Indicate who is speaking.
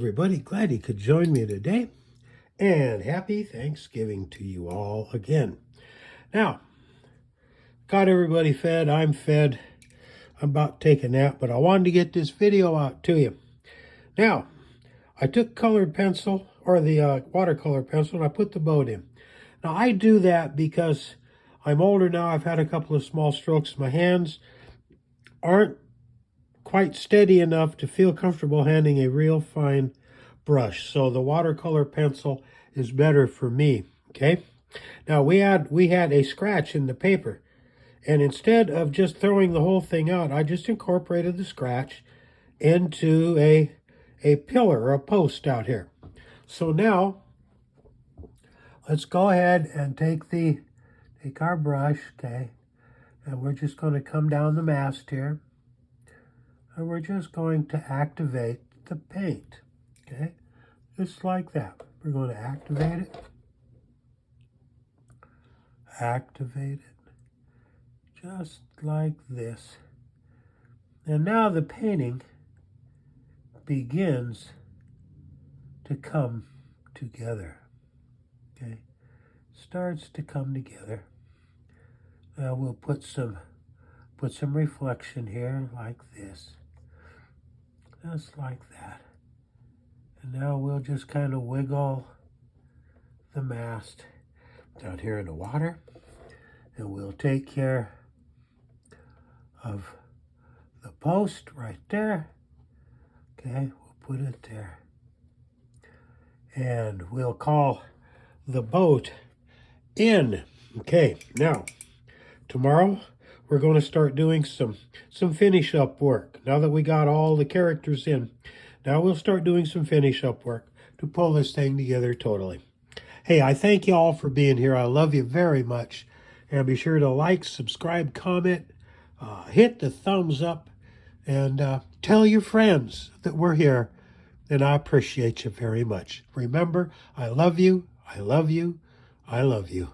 Speaker 1: everybody. Glad you could join me today. And happy Thanksgiving to you all again. Now, got everybody fed. I'm fed. I'm about to take a nap, but I wanted to get this video out to you. Now, I took colored pencil, or the watercolor pencil, and I put the boat in. Now, I do that because I'm older now. I've had a couple of small strokes. My hands aren't quite steady enough to feel comfortable handling a real fine brush. So the watercolor pencil is better for me, okay? Now, we had a scratch in the paper. And instead of just throwing the whole thing out, I just incorporated the scratch into a pillar or a post out here. So now, let's go ahead and take our brush, okay? And we're just going to come down the mast here. And we're just going to activate the paint, okay? Just like that. We're going to activate it. Activate it. Just like this. And now the painting begins to come together, okay? Starts to come together. Now we'll put some reflection here like this. Just like that. And now we'll just kind of wiggle the mast down here in the water. And we'll take care of the post right there. Okay, we'll put it there. And we'll call the boat in. Okay, now, tomorrow we're going to start doing some finish up work. Now that we got all the characters in, now we'll start doing some finish up work to pull this thing together totally. Hey, I thank you all for being here. I love you very much. And be sure to like, subscribe, comment, hit the thumbs up, and tell your friends that we're here. And I appreciate you very much. Remember, I love you, I love you, I love you.